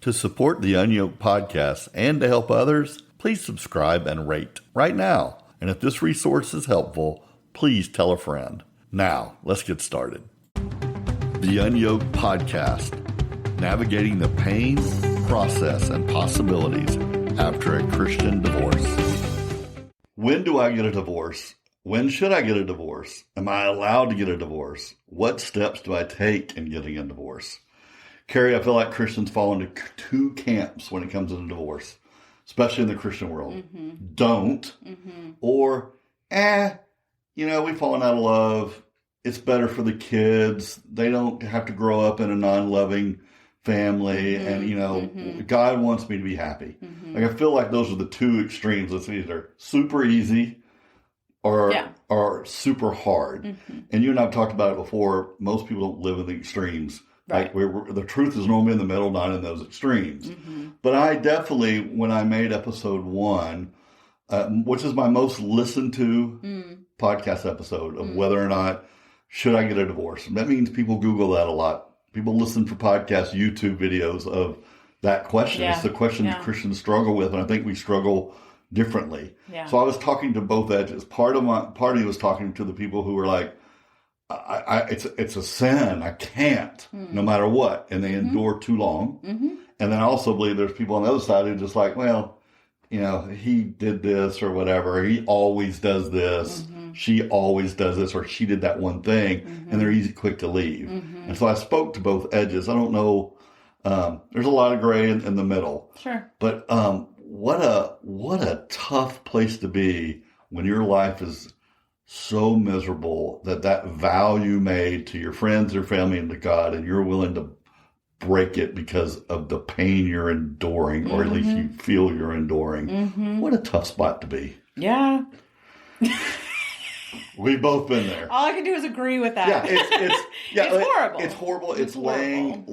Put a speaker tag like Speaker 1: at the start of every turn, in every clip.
Speaker 1: To support the UnYoked podcast and to help others, please subscribe and rate right now. And if this resource is helpful, please tell a friend. Now, let's get started. The UnYoked podcast, navigating the pain, process, and possibilities after a Christian divorce. When do I get a divorce? When should I get a divorce? Am I allowed to get a divorce? What steps do I take in getting a divorce? Carrie, I feel like Christians fall into two camps when it comes to divorce, especially in the Christian world. Mm-hmm. Don't, or, we've fallen out of love. It's better for the kids. They don't have to grow up in a non-loving family. And, God wants me to be happy. Mm-hmm. Like, I feel like those are the two extremes. It's either super easy or super hard. Mm-hmm. And you and I have talked about it before. Most people don't live in the extremes. Right. Like the truth is normally in the middle, not in those extremes. Mm-hmm. But I definitely, when I made episode 1, which is my most listened to podcast episode of whether or not should I get a divorce. And that means people Google that a lot. People listen for podcast, YouTube videos of that question. Yeah. It's the question Christians struggle with, and I think we struggle differently. Yeah. So I was talking to both edges. Part of was talking to the people who were like, it's a sin. I can't, no matter what. And they endure too long. Mm-hmm. And then I also believe there's people on the other side who are just like, well, he did this or whatever. He always does this. Mm-hmm. She always does this, or she did that one thing. Mm-hmm. And they're quick to leave. Mm-hmm. And so I spoke to both edges. I don't know. There's a lot of gray in the middle. Sure. But what a tough place to be when your life is so miserable that vow you made to your friends, your family, and to God, and you're willing to break it because of the pain you're enduring, or at least you feel you're enduring. Mm-hmm. What a tough spot to be.
Speaker 2: Yeah.
Speaker 1: We've both been there.
Speaker 2: All I can do is agree with that.
Speaker 1: Yeah,
Speaker 2: it's horrible.
Speaker 1: It's horrible. It's laying.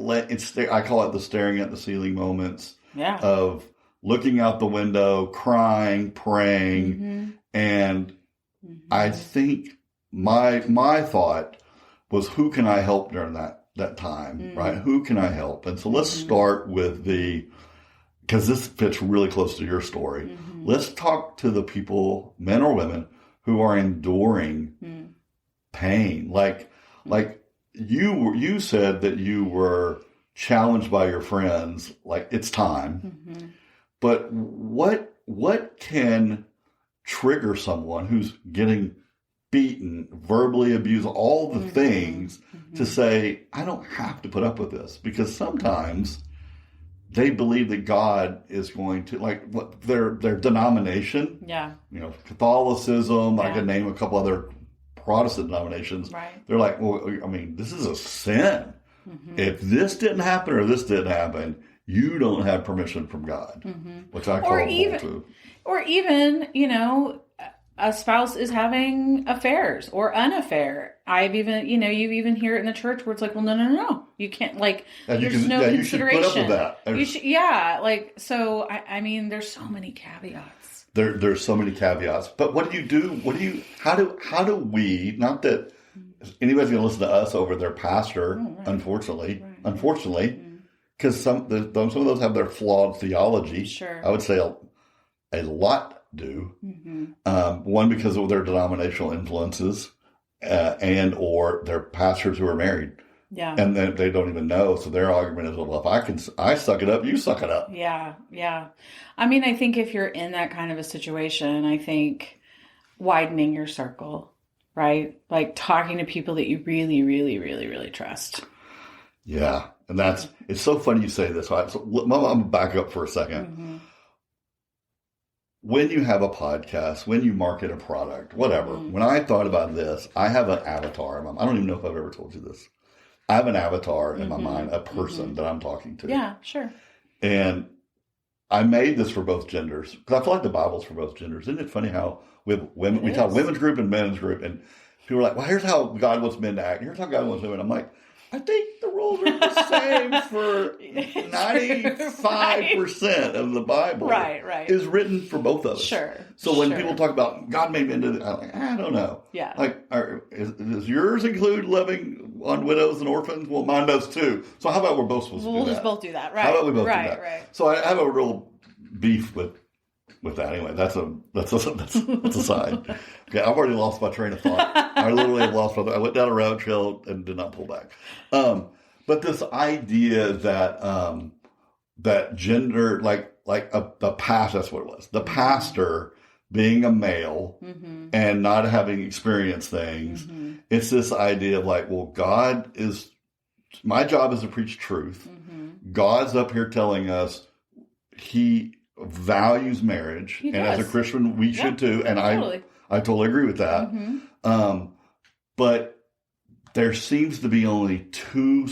Speaker 1: I call it the staring at the ceiling moments. Yeah. Of looking out the window, crying, praying, and I think my thought was, who can I help during that time, right? Who can I help? And so let's start with because this fits really close to your story. Mm-hmm. Let's talk to the people, men or women, who are enduring pain. Like you said that you were challenged by your friends, like it's time. Mm-hmm. But what can trigger someone who's getting beaten, verbally abused, all the things to say, I don't have to put up with this? Because sometimes they believe that God is going to, like, what their denomination, Catholicism, I could name a couple other Protestant denominations. Right. They're like, well, I mean, this is a sin. Mm-hmm. If this didn't happen or this didn't happen, you don't have permission from God, which I call bull. Or even, a spouse is having affairs or an affair. I've even, you even hear it in the church where it's like, well, no. You can't, like, there's no consideration. You should put up with that. So, I mean, there's so many caveats. There's so many caveats. But what do you do? How do we, not that anybody's going to listen to us over their pastor, unfortunately, because some of those have their flawed theology. Sure. I would say a lot do. Mm-hmm. One, because of their denominational influences, and or their pastors who are married. Yeah. And they don't even know. So their argument is, well, if I suck it up, you suck it up.
Speaker 2: Yeah. Yeah. I mean, I think if you're in that kind of a situation, I think widening your circle, right? Like talking to people that you really, really, really, really trust.
Speaker 1: Yeah. And it's so funny you say this. So I'm going to back up for a second. Mm-hmm. When you have a podcast, when you market a product, whatever, when I thought about this, I have an avatar. I don't even know if I've ever told you this. I have an avatar in my mind, a person that I'm talking to.
Speaker 2: Yeah, sure.
Speaker 1: And I made this for both genders, because I feel like the Bible's for both genders. Isn't it funny how we talk women's group and men's group, and people are like, well, here's how God wants men to act. Here's how God wants women. I'm like, I think the rules are the same for 95% of the Bible.
Speaker 2: Right.
Speaker 1: Is written for both of us.
Speaker 2: Sure.
Speaker 1: So when people talk about God made me into, I'm like, I don't know.
Speaker 2: Yeah.
Speaker 1: Like, does yours include loving on widows and orphans? Well, mine does too. So how about we're both supposed to do that?
Speaker 2: We'll just both do that, right?
Speaker 1: How about we both do that?
Speaker 2: Right.
Speaker 1: So I have a real beef with that. Anyway, that's a side. Okay, I've already lost my train of thought. I literally have lost I went down a rabbit trail and did not pull back. But this idea that that gender, the past, that's what it was. The pastor being a male and not having experienced things. It's this idea of well, my job is to preach truth. God's up here telling us he values marriage. And as a Christian, we should too. And totally. I totally agree with that. But there seems to be only two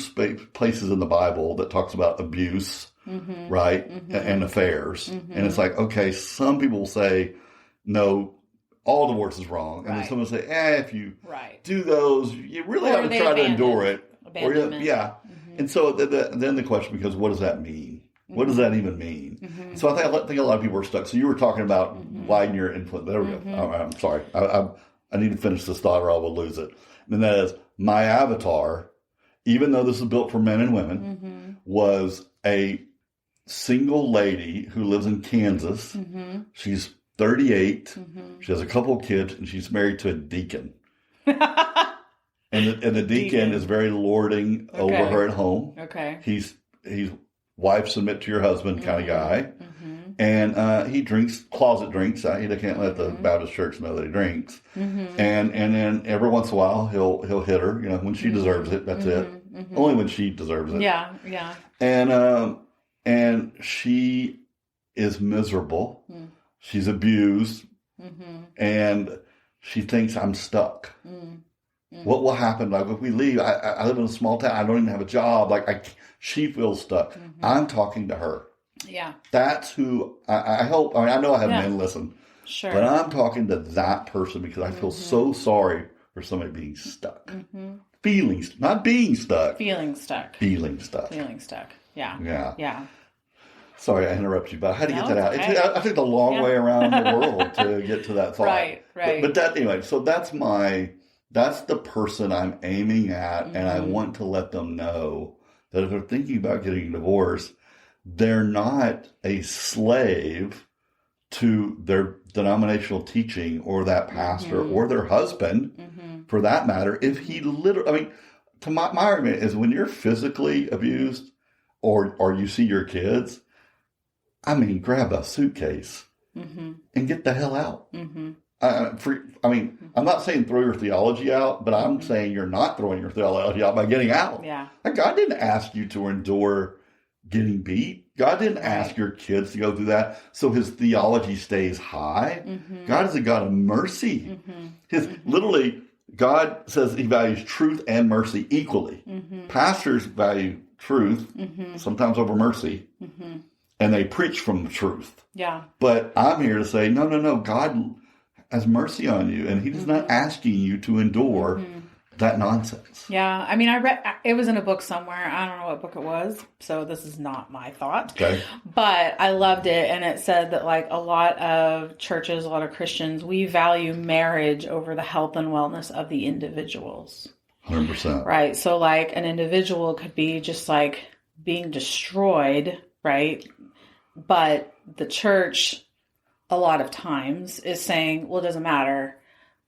Speaker 1: places in the Bible that talks about abuse, right? And affairs. And it's okay, some people will say, no, all divorce is wrong. And then someone will say, if you do those, you really have to try to endure it. And so then the question becomes, what does that mean? What does that even mean? So I think a lot of people are stuck. So you were talking about widen your influence. There we go. I'm sorry. I need to finish this thought or I will lose it. And that is, my avatar, even though this is built for men and women, was a single lady who lives in Kansas. She's 38. She has a couple of kids, and she's married to a deacon. and the deacon is very lording over her at home. He's wife submit to your husband kind of guy. And he drinks closet drinks. He can't let the Baptist church know that he drinks. And then every once in a while he'll hit her. When she deserves it. That's it. Only when she deserves it.
Speaker 2: Yeah.
Speaker 1: And she is miserable. She's abused, and she thinks I'm stuck. What will happen? If we leave, I live in a small town. I don't even have a job. She feels stuck. I'm talking to her.
Speaker 2: Yeah. That's
Speaker 1: who I hope. I know I have men listen. Sure. But I'm talking to that person because I feel so sorry for somebody being stuck. Not being stuck. Feeling stuck. Yeah. Sorry, I interrupted you, but I had to get that out. Okay. I took the long way around the world to get to that thought.
Speaker 2: Right.
Speaker 1: But that, anyway, so that's the person I'm aiming at, and I want to let them know that if they're thinking about getting a divorce, they're not a slave to their denominational teaching or that pastor or their husband, for that matter. If he literally, my argument is when you're physically abused or you see your kids, grab a suitcase and get the hell out. I'm not saying throw your theology out, but I'm saying you're not throwing your theology out by getting out.
Speaker 2: Yeah.
Speaker 1: God didn't ask you to endure getting beat. God didn't ask your kids to go through that so his theology stays high. God is a God of mercy. Literally, God says he values truth and mercy equally. Pastors value truth, sometimes over mercy. And they preach from the truth. Yeah. But I'm here to say, no. God has mercy on you. And he's not asking you to endure that nonsense.
Speaker 2: Yeah. I read, it was in a book somewhere. I don't know what book it was. So this is not my thought. Okay. But I loved it. And it said that a lot of churches, a lot of Christians, we value marriage over the health and wellness of the individuals.
Speaker 1: 100%.
Speaker 2: Right. So an individual could be just being destroyed, right? But the church, a lot of times, is saying, well, it doesn't matter.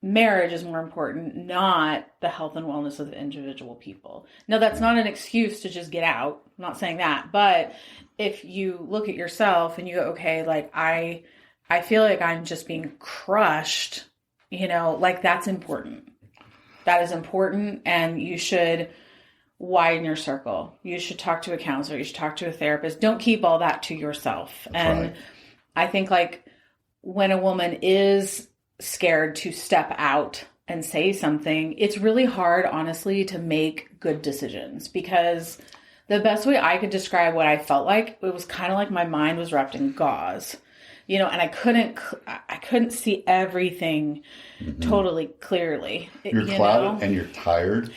Speaker 2: Marriage is more important, not the health and wellness of the individual people. Now, that's not an excuse to just get out. I'm not saying that. But if you look at yourself and you go, okay, I feel like I'm just being crushed, that's important. That is important. And you should widen your circle. You should talk to a counselor. You should talk to a therapist. Don't keep all that to yourself. And I think when a woman is scared to step out and say something, it's really hard, honestly, to make good decisions, because the best way I could describe what I felt like, it was kind of like my mind was wrapped in gauze, and I couldn't see everything totally clearly.
Speaker 1: You're clouded and you're tired.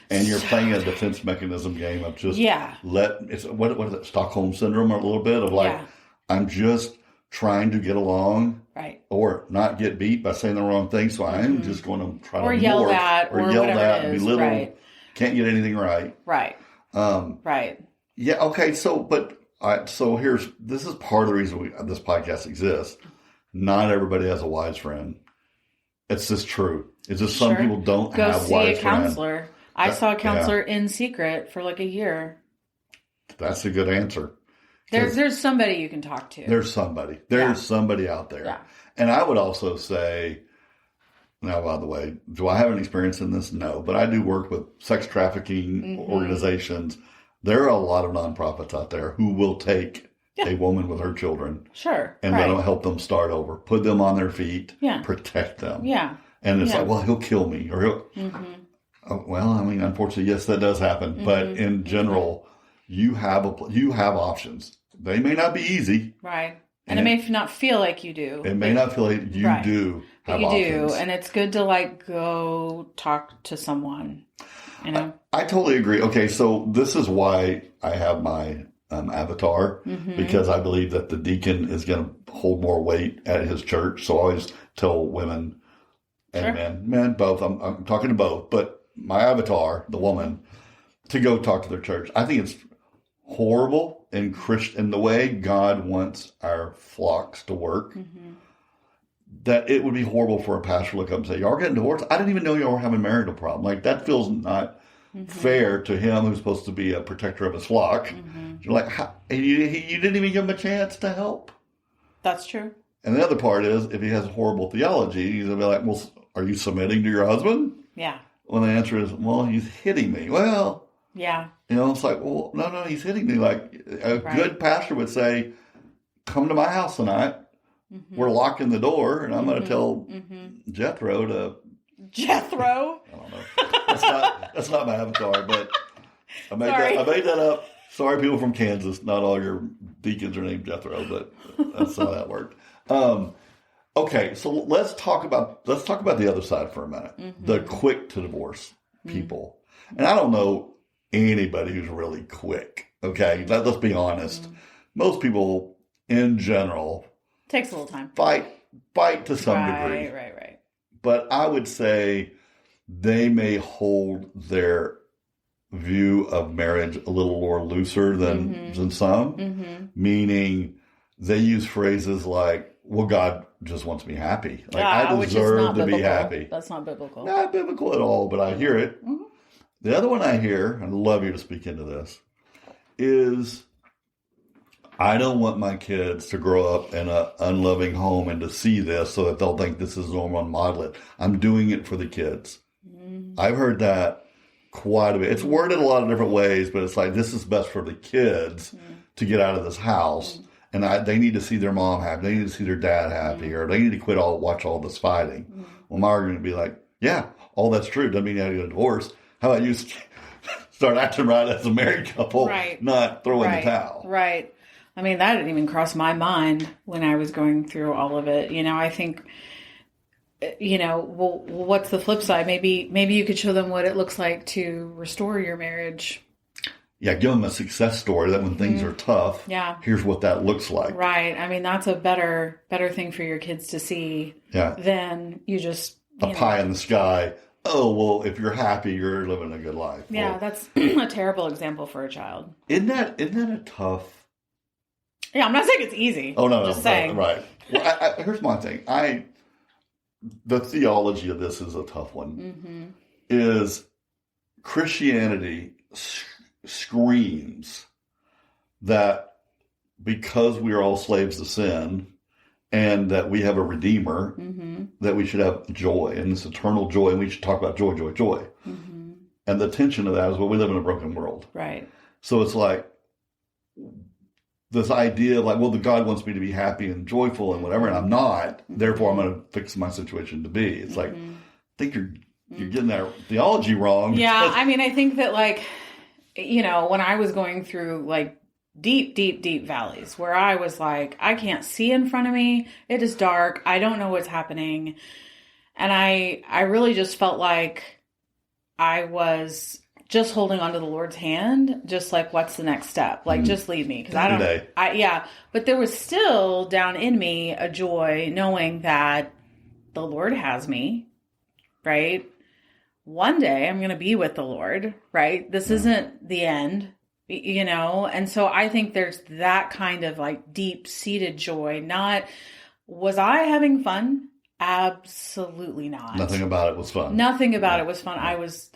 Speaker 1: And you're playing a defense mechanism game of just what is it, Stockholm syndrome, a little bit of I'm just trying to get along, right, or not get beat by saying the wrong thing. So I'm just going to try to
Speaker 2: yell at or
Speaker 1: yell
Speaker 2: whatever
Speaker 1: at
Speaker 2: it is,
Speaker 1: belittle,
Speaker 2: right.
Speaker 1: can't get anything right.
Speaker 2: Right. Right.
Speaker 1: Yeah. Okay. So, this is part of the reason this podcast exists. Not everybody has a wise friend. It's just true. It's just some people don't have wise friends.
Speaker 2: Go see a counselor. I saw a counselor in secret for like a year.
Speaker 1: That's a good answer.
Speaker 2: There's somebody you can talk to.
Speaker 1: There's somebody. There's somebody out there.
Speaker 2: Yeah.
Speaker 1: And I would also say, now, by the way, do I have any experience in this? No. But I do work with sex trafficking organizations. There are a lot of nonprofits out there who will take a woman with her children.
Speaker 2: Sure.
Speaker 1: And let them help them start over. Put them on their feet.
Speaker 2: Yeah.
Speaker 1: Protect them.
Speaker 2: Yeah.
Speaker 1: And it's like, well, he'll kill me. Or he'll... well, I mean, unfortunately, yes, that does happen. But in general, you have options. They may not be easy.
Speaker 2: Right. And it may not feel like you do.
Speaker 1: It may not feel like you do have
Speaker 2: but you
Speaker 1: options.
Speaker 2: do. And it's good to like go talk to someone, you know?
Speaker 1: I totally agree. Okay, so this is why I have my avatar, because I believe that the deacon is going to hold more weight at his church. So I always tell women and men both, I'm talking to both, but my avatar, the woman, to go talk to their church. I think it's horrible in the way God wants our flocks to work, that it would be horrible for a pastor to look up and say, y'all getting divorced? I didn't even know y'all were having a marital problem. Like, that feels not fair to him who's supposed to be a protector of his flock. You're like, you didn't even give him a chance to help.
Speaker 2: That's true.
Speaker 1: And the other part is, if he has horrible theology, he's going to be like, well, are you submitting to your husband?
Speaker 2: Yeah.
Speaker 1: When the answer is, well, he's hitting me. Well,
Speaker 2: yeah.
Speaker 1: You know, it's like, well, no, he's hitting me. Like, a good pastor would say, come to my house tonight. We're locking the door, and I'm going to tell Jethro to...
Speaker 2: Jethro?
Speaker 1: I don't know. That's not my avatar, but I made that up. Sorry, people from Kansas. Not all your deacons are named Jethro, but that's how that worked. Okay, so let's talk about the other side for a minute. The quick to divorce people. And I don't know anybody who's really quick. Okay, let's be honest. Most people, in general,
Speaker 2: takes a little time.
Speaker 1: Fight to some degree.
Speaker 2: Right.
Speaker 1: But I would say they may hold their view of marriage a little more looser than some. Meaning they use phrases like, well, God just wants me happy. Like, I deserve to be happy.
Speaker 2: That's not biblical.
Speaker 1: Not biblical at all, but I hear it. The other one I hear, and I'd love you to speak into this, is I don't want my kids to grow up in an unloving home and to see this so that they'll think this is normal and model it. I'm doing it for the kids. I've heard that quite a bit. It's worded a lot of different ways, but it's like, this is best for the kids to get out of this house. And they need to see their mom happy. They need to see their dad happy, or they need to watch all this fighting. Well, my argument would be like, yeah, all that's true. Doesn't mean you have to get a divorce. How about you start acting right as a married couple, not throw in the towel?
Speaker 2: Right. I mean, that didn't even cross my mind when I was going through all of it. You know, I think, well, what's the flip side? Maybe you could show them what it looks like to restore your marriage.
Speaker 1: Yeah, give them a success story that when things are tough, here's what that looks like.
Speaker 2: Right. I mean, that's a better thing for your kids to see than you just...
Speaker 1: A pie in the sky. Oh, well, if you're happy, you're living a good life.
Speaker 2: Yeah, that's a terrible example for a child.
Speaker 1: Isn't that a tough...
Speaker 2: Yeah, I'm not saying it's easy.
Speaker 1: Oh, no,
Speaker 2: just saying.
Speaker 1: Right. Well, here's my thing. The theology of this is a tough one. Is Christianity screams that because we are all slaves to sin and that we have a redeemer, that we should have joy, and this eternal joy, and we should talk about joy. And the tension of that is, well, we live in a broken world.
Speaker 2: Right.
Speaker 1: So it's like this idea of like, well, the God wants me to be happy and joyful and whatever, and I'm not. Therefore, I'm going to fix my situation to be. It's like, I think you're getting that theology wrong.
Speaker 2: Yeah, I mean, I think that like, when I was going through like deep valleys where I was like, I can't see in front of me. It is dark. I don't know what's happening. And I really just felt like I was just holding onto the Lord's hand, just like, what's the next step? Like, just lead me. Cause but there was still down in me a joy knowing that the Lord has me, right? one day I'm going to be with the Lord, right? This isn't the end, And so I think there's that kind of like deep-seated joy. Not, was I having fun? Absolutely not.
Speaker 1: Nothing about it was fun.
Speaker 2: Nothing about it was fun. I was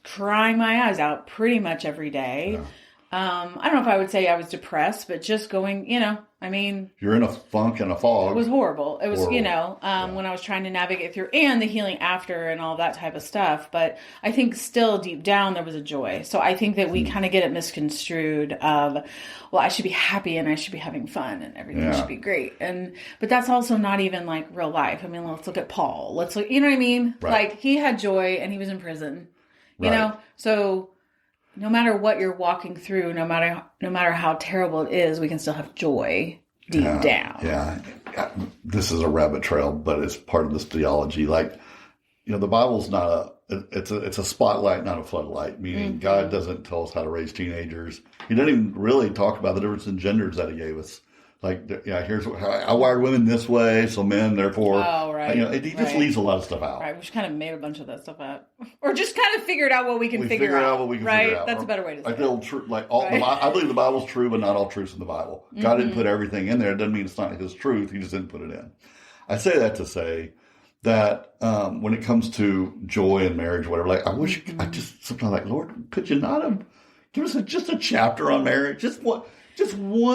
Speaker 2: crying my eyes out pretty much every day.
Speaker 1: Yeah.
Speaker 2: I don't know if I would say I was depressed, but just going,
Speaker 1: you're in a funk and a fog.
Speaker 2: It was horrible. It was,
Speaker 1: horrible.
Speaker 2: When I was trying to navigate through, and the healing after and all that type of stuff. But I think still deep down there was a joy. So I think that we kind of get it misconstrued of, well, I should be happy and I should be having fun and everything should be great. But that's also not even like real life. I mean, let's look at Paul. Let's look, you know what I mean?
Speaker 1: Right.
Speaker 2: Like he had joy and he was in prison, so no matter what you're walking through, no matter how terrible it is, we can still have joy deep down.
Speaker 1: Yeah. This is a rabbit trail, but it's part of this theology. Like, the Bible's not it's a spotlight, not a floodlight, meaning God doesn't tell us how to raise teenagers. He doesn't even really talk about the difference in genders that he gave us. Like, here's how I wired women this way, so men, therefore.
Speaker 2: Oh, right.
Speaker 1: He just leaves a lot of stuff out.
Speaker 2: Right. We just kind of made a bunch of that stuff up. Or just kind of figured out what we can figure out. Right? That's a better way to say it.
Speaker 1: I believe the Bible's true, but not all truth's in the Bible. God didn't put everything in there. It doesn't mean it's not his truth. He just didn't put it in. I say that to say that when it comes to joy and marriage, whatever, like, I wish, I just sometimes like, Lord, could you not have given us just a chapter on marriage? Just one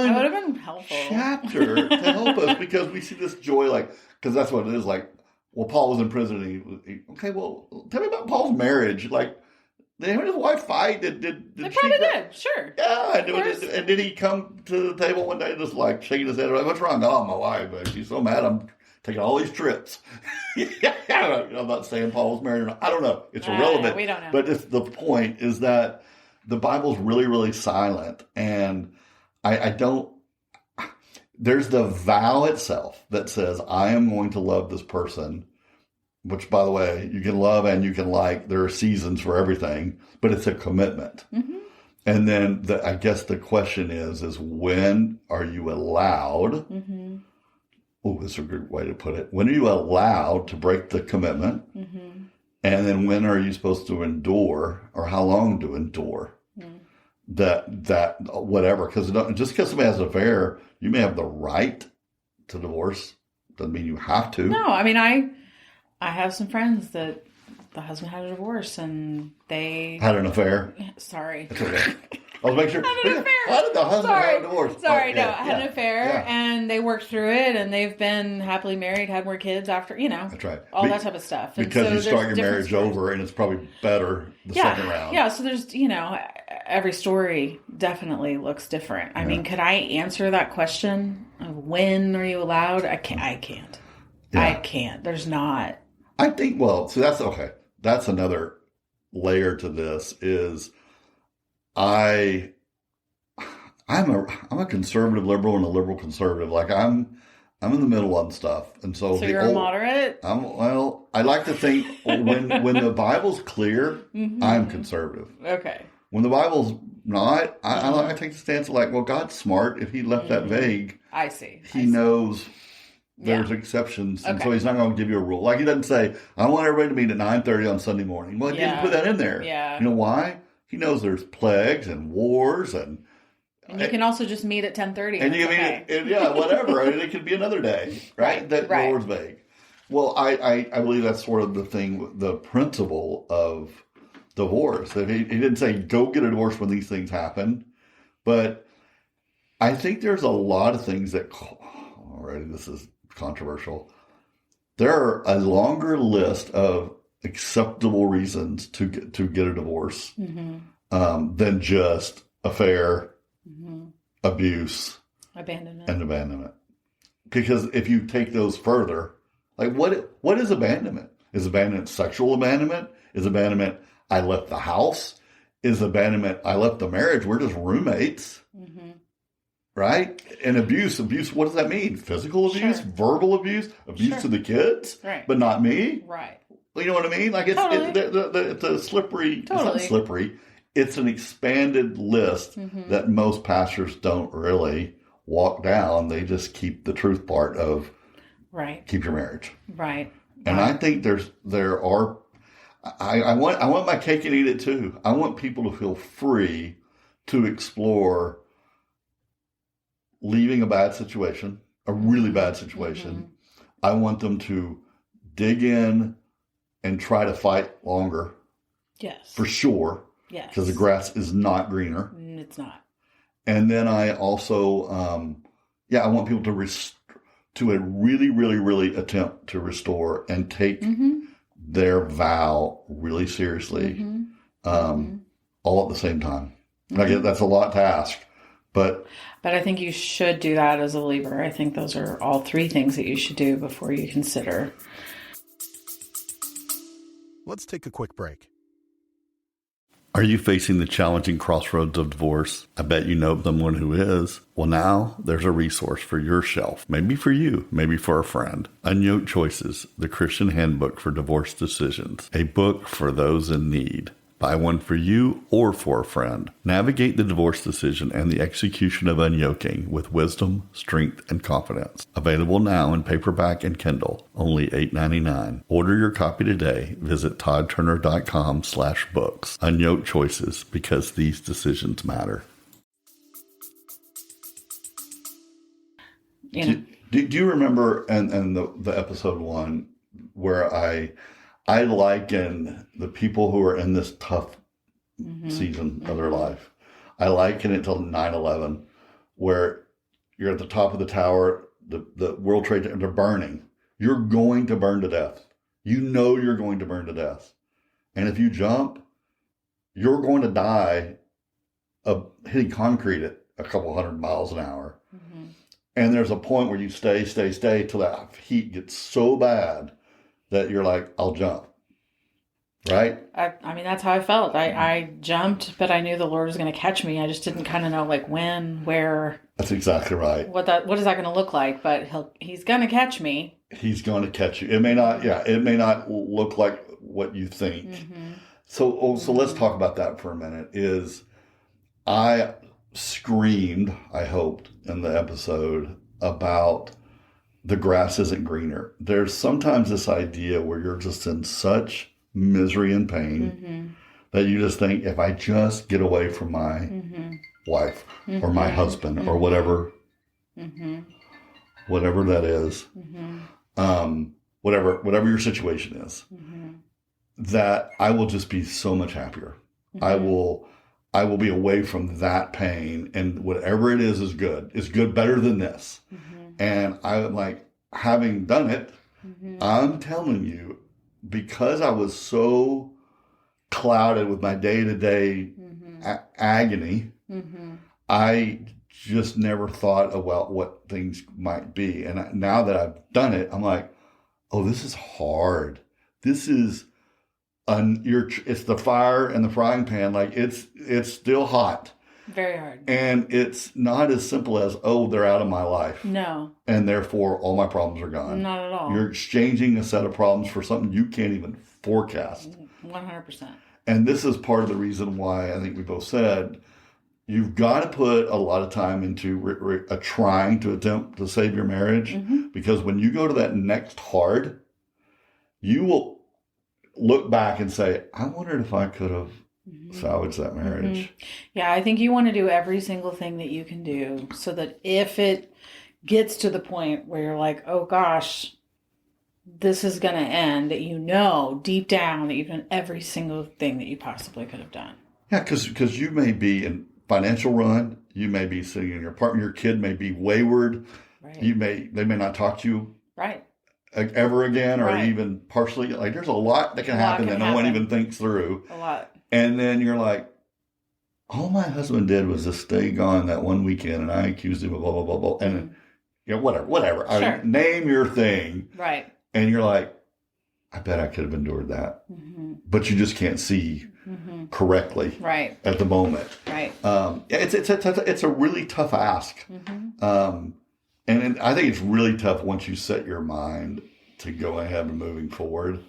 Speaker 2: that would have been helpful.
Speaker 1: chapter to help us, because we see this joy, like, because that's what it is. Like, well, Paul was in prison. And okay, well, tell me about Paul's marriage. Like, did him and his wife fight? They
Speaker 2: probably did, sure.
Speaker 1: Yeah, and did he come to the table one day just like shaking his head, like, what's wrong? Oh, my wife, she's so mad. I'm taking all these trips. I'm not saying Paul was married or not. I don't know. It's irrelevant.
Speaker 2: We don't know.
Speaker 1: But the point is that the Bible's really, really silent, and I don't. There's the vow itself that says, I am going to love this person, which, by the way, you can love and you can like. There are seasons for everything, but it's a commitment. Mm-hmm. And then I guess the question is when are you allowed? Mm-hmm. Oh, this is a good way to put it. When are you allowed to break the commitment? Mm-hmm. And then when are you supposed to endure, or how long to endure? That whatever, because just because somebody has an affair, you may have the right to divorce. Doesn't mean you have to.
Speaker 2: No, I mean, I have some friends that the husband had a divorce and they
Speaker 1: had an affair.
Speaker 2: Sorry,
Speaker 1: it's okay. I was making sure.
Speaker 2: Had an affair.
Speaker 1: How did the husband have a divorce?
Speaker 2: Sorry, I had an affair, and they worked through it, and they've been happily married, had more kids after,
Speaker 1: That's right.
Speaker 2: All that type of stuff.
Speaker 1: Because you start your marriage over, and it's probably better the second round.
Speaker 2: Yeah, so there's, every story definitely looks different. I mean, could I answer that question of when are you allowed? I can't. Yeah. I can't. There's not.
Speaker 1: I think, so that's okay. That's another layer to this is I'm a conservative liberal and a liberal conservative. Like I'm in the middle on stuff, and so
Speaker 2: you're a moderate.
Speaker 1: I like to think when the Bible's clear, I'm conservative.
Speaker 2: Okay.
Speaker 1: When the Bible's not, I take the stance of like, well, God's smart. If He left that vague,
Speaker 2: I see.
Speaker 1: He knows there's exceptions, and so He's not going to give you a rule. Like He doesn't say, I want everybody to meet at 9:30 on Sunday morning. Well, He didn't put that in there.
Speaker 2: Yeah.
Speaker 1: You know why? He knows there's plagues and wars and
Speaker 2: you can also just meet at 10:30.
Speaker 1: And you can meet whatever. I mean, it could be another day, right? That the Lord's vague. Well, I believe that's sort of the thing, the principle of divorce. That he didn't say go get a divorce when these things happen, but I think there's a lot of things that. Already, this is controversial. There are a longer list of acceptable reasons to get a divorce than just affair, abuse, abandonment. Because if you take those further, like what is abandonment? Is abandonment sexual abandonment? Is abandonment I left the house? Is abandonment I left the marriage? We're just roommates. Right? And abuse, what does that mean? Physical abuse, verbal abuse to the kids, but not me.
Speaker 2: Right.
Speaker 1: You know what I mean? Like it's a slippery. Totally. It's not slippery. It's an expanded list that most pastors don't really walk down. They just keep the truth part of keep your marriage.
Speaker 2: Right.
Speaker 1: And I think there are. I want my cake and eat it too. I want people to feel free to explore leaving a bad situation, a really bad situation. Mm-hmm. I want them to dig in and try to fight longer.
Speaker 2: Yes.
Speaker 1: For sure.
Speaker 2: Yes.
Speaker 1: Because the grass is not greener.
Speaker 2: It's not.
Speaker 1: And then I also, I want people to really, really, really attempt to restore and take their vow really seriously, all at the same time. Like, that's a lot to ask, but
Speaker 2: I think you should do that as a believer. I think those are all three things that you should do before you consider.
Speaker 3: Let's take a quick break.
Speaker 1: Are you facing the challenging crossroads of divorce? I bet you know someone who is. Well, now there's a resource for your shelf. Maybe for you, maybe for a friend. UnYoked Choices, the Christian Handbook for Divorce Decisions. A book for those in need. Buy one for you or for a friend. Navigate the divorce decision and the execution of unyoking with wisdom, strength, and confidence. Available now in paperback and Kindle. Only $8.99. Order your copy today. Visit toddturner.com/books. UnYoked Choices, because these decisions matter. Do you remember in the episode 1 where I liken the people who are in this tough season of their life. I liken it till 9/11, where you're at the top of the tower, the World Trade Center, they're burning. You're going to burn to death. You know you're going to burn to death. And if you jump, you're going to die of hitting concrete at a couple 100 miles an hour. And there's a point where you stay till that heat gets so bad that you're like, I'll jump, right?
Speaker 2: I mean, that's how I felt. I jumped, but I knew the Lord was going to catch me. I just didn't kind of know like when, where.
Speaker 1: That's exactly right.
Speaker 2: What is that going to look like? But he's going to catch me.
Speaker 1: He's going to catch you. It may not look like what you think. So let's talk about that for a minute. I screamed, I hoped, in the episode about the grass isn't greener. There's sometimes this idea where you're just in such misery and pain that you just think, if I just get away from my wife or my husband or whatever that is, whatever your situation is, that I will just be so much happier. I will be away from that pain, and whatever it is good. It's good, better than this. And I'm like, having done it, I'm telling you, because I was so clouded with my day-to-day agony, I just never thought about what things might be. And now that I've done it, I'm like, oh, this is hard. This is, it's the fire in the frying pan. Like, it's still hot.
Speaker 2: Very hard.
Speaker 1: And it's not as simple as, oh, they're out of my life.
Speaker 2: No.
Speaker 1: And therefore, all my problems are gone.
Speaker 2: Not at all.
Speaker 1: You're exchanging a set of problems for something you can't even forecast.
Speaker 2: 100%.
Speaker 1: And this is part of the reason why I think we both said, you've got to put a lot of time into trying to attempt to save your marriage. Because when you go to that next hard, you will look back and say, I wondered if I could have salvage that marriage.
Speaker 2: Yeah, I think you want to do every single thing that you can do so that if it gets to the point where you're like, oh gosh, this is going to end, that you know deep down that you've done every single thing that you possibly could have done. Yeah,
Speaker 1: because you may be in financial ruin, you may be sitting in your apartment, your kid may be wayward,
Speaker 2: right.
Speaker 1: They may not talk to you
Speaker 2: right
Speaker 1: ever again, or even partially. Like, there's a lot that can happen that no one even thinks through.
Speaker 2: A lot.
Speaker 1: And then you're like, all my husband did was just stay gone that one weekend, and I accused him of blah, blah, blah, blah. And, whatever. Sure. I mean, name your thing.
Speaker 2: Right.
Speaker 1: And you're like, I bet I could have endured that. But you just can't see correctly at the moment.
Speaker 2: Right.
Speaker 1: It's a really tough ask. And I think it's really tough once you set your mind to go ahead and moving forward.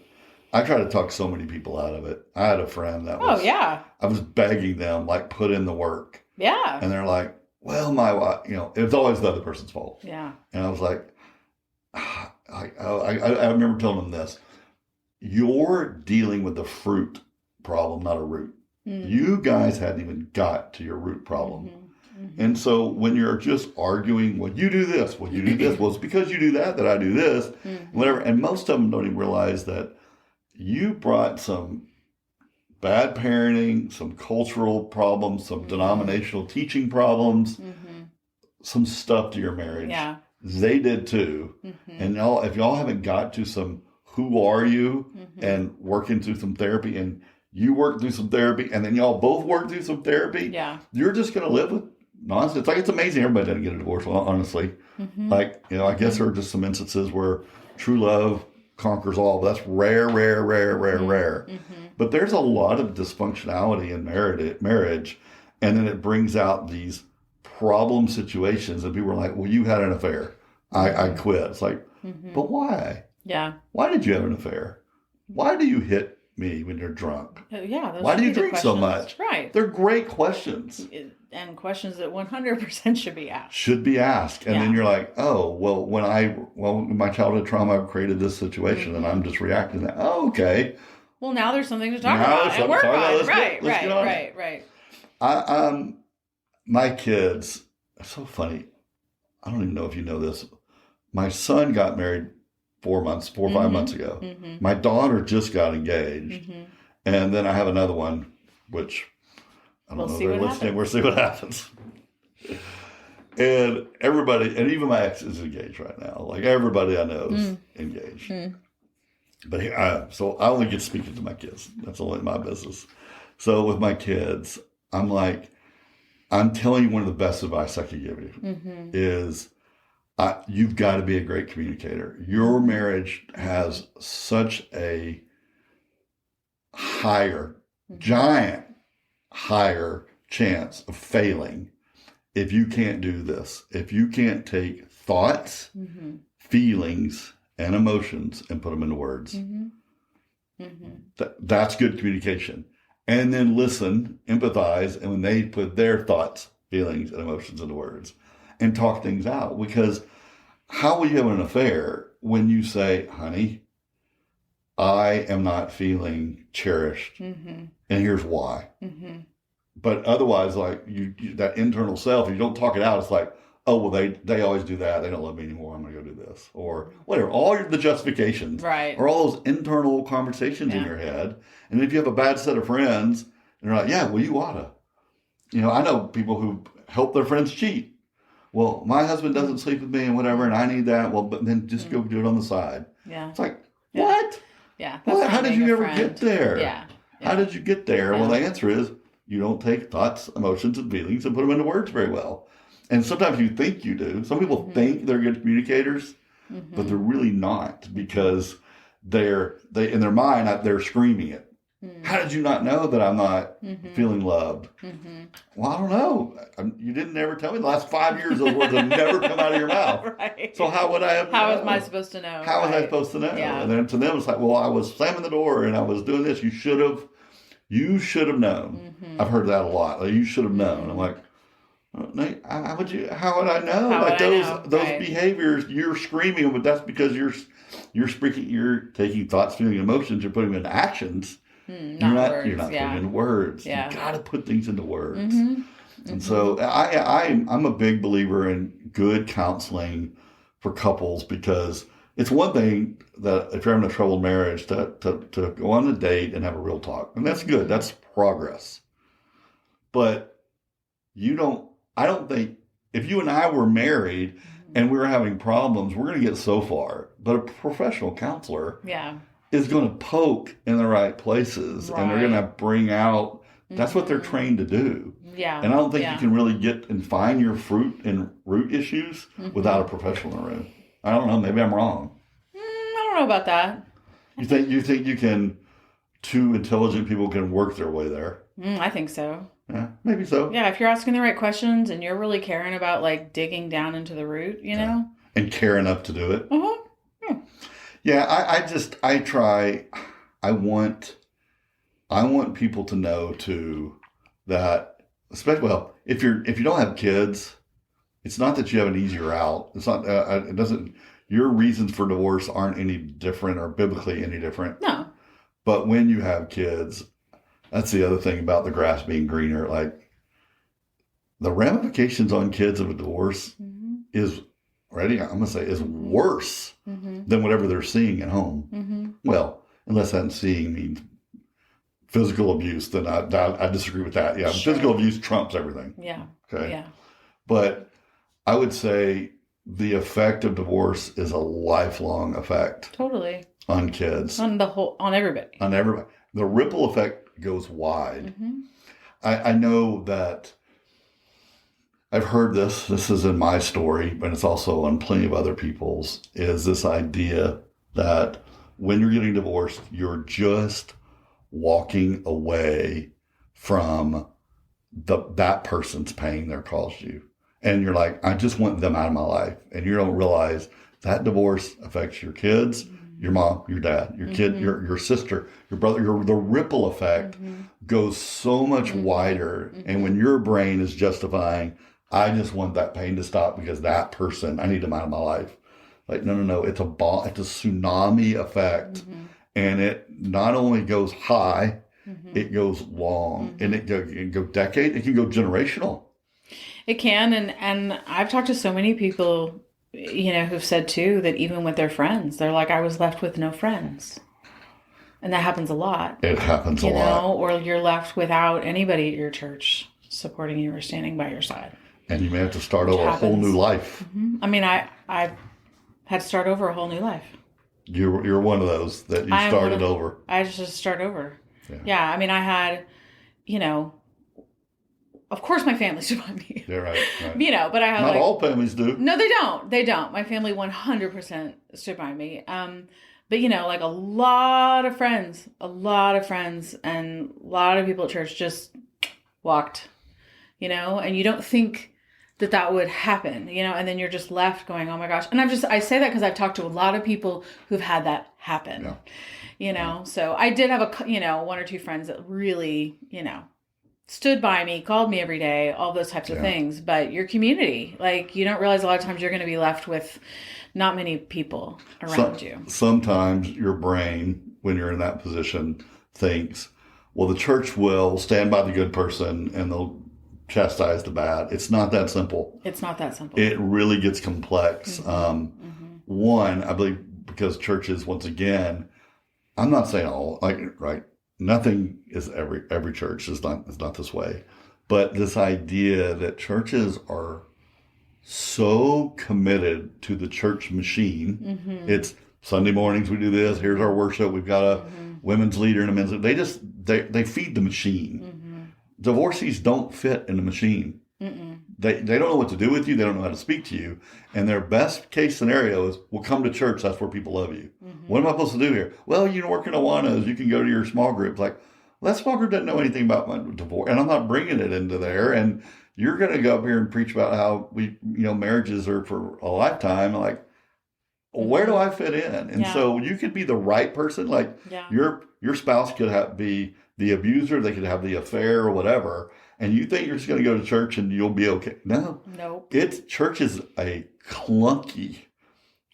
Speaker 1: I try to talk so many people out of it. I had a friend that was, I was begging them, like, put in the work.
Speaker 2: Yeah.
Speaker 1: And they're like, well, my wife, it's always the other person's fault.
Speaker 2: Yeah.
Speaker 1: And I was like, I remember telling them this. you're dealing with the fruit problem, not a root. You guys hadn't even got to your root problem. And so when you're just arguing, well, you do this, well, you do this, well, it's because you do that I do this, whatever. And most of them don't even realize that you brought some bad parenting, some cultural problems, some denominational teaching problems, some stuff to your marriage.
Speaker 2: Yeah.
Speaker 1: They did too. And y'all, if y'all haven't got to some who are you and working through some therapy, and you work through some therapy, and then y'all both work through some therapy, you're just going to live with nonsense. Like, it's amazing everybody doesn't get a divorce, honestly. Like, I guess there are just some instances where true love conquers all, but that's rare. But there's a lot of dysfunctionality in marriage, and then it brings out these problem situations, and people are like, well, you had an affair. I quit. It's like, but why?
Speaker 2: Yeah.
Speaker 1: Why did you have an affair? Why do you hit me when you're drunk?
Speaker 2: Yeah.
Speaker 1: Why do you drink so much?
Speaker 2: Right.
Speaker 1: They're great questions.
Speaker 2: And questions that 100% should be asked.
Speaker 1: Should be asked. And then you're like, oh, well, my childhood trauma created this situation, and I'm just reacting to that. Oh, okay.
Speaker 2: Well, now there's something to talk about and work on. Right.
Speaker 1: My kids, it's so funny. I don't even know if you know this. My son got married 4 or 5 months ago. My daughter just got engaged. And then I have another one, which I don't know if they're listening. We'll see what happens. And everybody, and even my ex is engaged right now. Like, everybody I know is engaged. But so I only get speaking to my kids. That's only my business. So with my kids, I'm like, I'm telling you, one of the best advice I could give you is you've got to be a great communicator. Your marriage has such a giant higher chance of failing if you can't do this. If you can't take thoughts, feelings, and emotions and put them into words. That's good communication. And then listen, empathize, and when they put their thoughts, feelings, and emotions into words, and talk things out. Because how will you have an affair when you say, honey, I am not feeling cherished, and here's why. But otherwise, like, you that internal self, you don't talk it out. It's like, oh, well, they always do that. They don't love me anymore. I'm going to go do this. Or whatever. All the justifications.
Speaker 2: Right.
Speaker 1: Or all those internal conversations in your head. And if you have a bad set of friends, and they're like, yeah, well, you oughta. I know people who help their friends cheat. Well, my husband doesn't sleep with me and whatever, and I need that. Well, but then just go do it on the side.
Speaker 2: Yeah.
Speaker 1: It's like, what?
Speaker 2: Yeah.
Speaker 1: What? How did you ever get there?
Speaker 2: Yeah.
Speaker 1: How did you get there? Well, the answer is you don't take thoughts, emotions, and feelings and put them into words very well. And sometimes you think you do. Some people think they're good communicators, but they're really not, because they in their mind, they're screaming it. How did you not know that I'm not feeling loved? Well, I don't know. You didn't ever tell me. The last 5 years, those words have never come out of your mouth.
Speaker 2: Right.
Speaker 1: So how would I have
Speaker 2: How am I supposed to know?
Speaker 1: How was I supposed to know?
Speaker 2: Yeah.
Speaker 1: And then to them, it's like, well, I was slamming the door and I was doing this. You should have known. I've heard that a lot. Like, you should have known. I'm like, Nate, how would I know? Like, those behaviors, you're screaming, but that's because you're speaking, you're taking thoughts, feelings, emotions, you're putting them into actions. You're not putting them into words. You got to put things into words. And so I'm a big believer in good counseling for couples, because it's one thing that if you're having a troubled marriage to go on a date and have a real talk, and that's good. That's progress. But I don't think if you and I were married and we were having problems, we're going to get so far. But a professional counselor is going to poke in the right places, and they're going to bring out, that's what they're trained to do. Yeah. And I don't think you can really get and find your fruit and root issues without a professional in the room. I don't know. Maybe I'm wrong.
Speaker 2: I don't know about that.
Speaker 1: You think you can, two intelligent people can work their way there?
Speaker 2: I think so.
Speaker 1: Yeah, maybe so.
Speaker 2: Yeah, if you're asking the right questions and you're really caring about, like, digging down into the root, you know?
Speaker 1: And care enough to do it.
Speaker 2: Yeah.
Speaker 1: I want people to know too that, especially, well, if you don't have kids, it's not that you have an easier out. It's not, your reasons for divorce aren't any different or biblically any different.
Speaker 2: No.
Speaker 1: But when you have kids, that's the other thing about the grass being greener. Like the ramifications on kids of a divorce is, I'm going to say, is worse than whatever they're seeing at home. Well, unless that seeing means physical abuse, then I disagree with that. Yeah,
Speaker 2: Sure.
Speaker 1: Physical abuse trumps everything.
Speaker 2: Yeah.
Speaker 1: Okay.
Speaker 2: Yeah.
Speaker 1: But I would say the effect of divorce is a lifelong effect.
Speaker 2: Totally.
Speaker 1: On kids.
Speaker 2: On everybody. On
Speaker 1: everybody. The ripple effect goes wide. I know that I've heard this is in my story, but it's also on plenty of other people's, is this idea that when you're getting divorced, you're just walking away from that person's pain that caused you. And you're like, I just want them out of my life. And you don't realize that divorce affects your kids, your mom, your dad, your kid, your sister, your brother. The ripple effect goes so much wider. And when your brain is justifying, I just want that pain to stop because that person, I need them out of my life. Like, no. It's a tsunami effect. And it not only goes high, it goes long. And it can go decade, it can go generational.
Speaker 2: It can. And I've talked to so many people, who've said too, that even with their friends, they're like, I was left with no friends. And that happens a lot.
Speaker 1: It happens a lot.
Speaker 2: Or you're left without anybody at your church supporting you or standing by your side.
Speaker 1: And you may have to start over a whole new life.
Speaker 2: I mean, I had to start over a whole new life.
Speaker 1: You're one of those that you started over.
Speaker 2: I just start over. Yeah. I mean, I had, of course my family stood by me.
Speaker 1: Yeah, right.
Speaker 2: But I had
Speaker 1: not all families do.
Speaker 2: No, they don't. They don't. My family 100% stood by me. But like a lot of friends and a lot of people at church just walked, and you don't think that would happen, and then you're just left going, oh my gosh. And I say that because I've talked to a lot of people who've had that happen, so I did have one or two friends that really, stood by me, called me every day, all those types of things. But your community, like, you don't realize a lot of times you're going to be left with not many people around you. Sometimes
Speaker 1: your brain, when you're in that position, thinks, well, the church will stand by the good person and they'll chastise the bad. It's not that simple. It really gets complex. One, I believe, because churches, once again, I'm not saying all, right? Nothing is every church is not this way, but this idea that churches are so committed to the church machine. It's Sunday mornings we do this. Here's our worship. We've got a women's leader and a men's leader. They feed the machine. Divorcees don't fit in the machine. They don't know what to do with you. They don't know how to speak to you. And their best case scenario is, well, come to church. That's where people love you. What am I supposed to do here? Well, you work in Awanas. You can go to your small group. Like, well, that small group doesn't know anything about my divorce. And I'm not bringing it into there. And you're going to go up here and preach about how marriages are for a lifetime. Like, where do I fit in? And so you could be the right person. Like your spouse could be the abuser. They could have the affair or whatever. And you think you're just going to go to church and you'll be okay. No. Nope. Church is a clunky.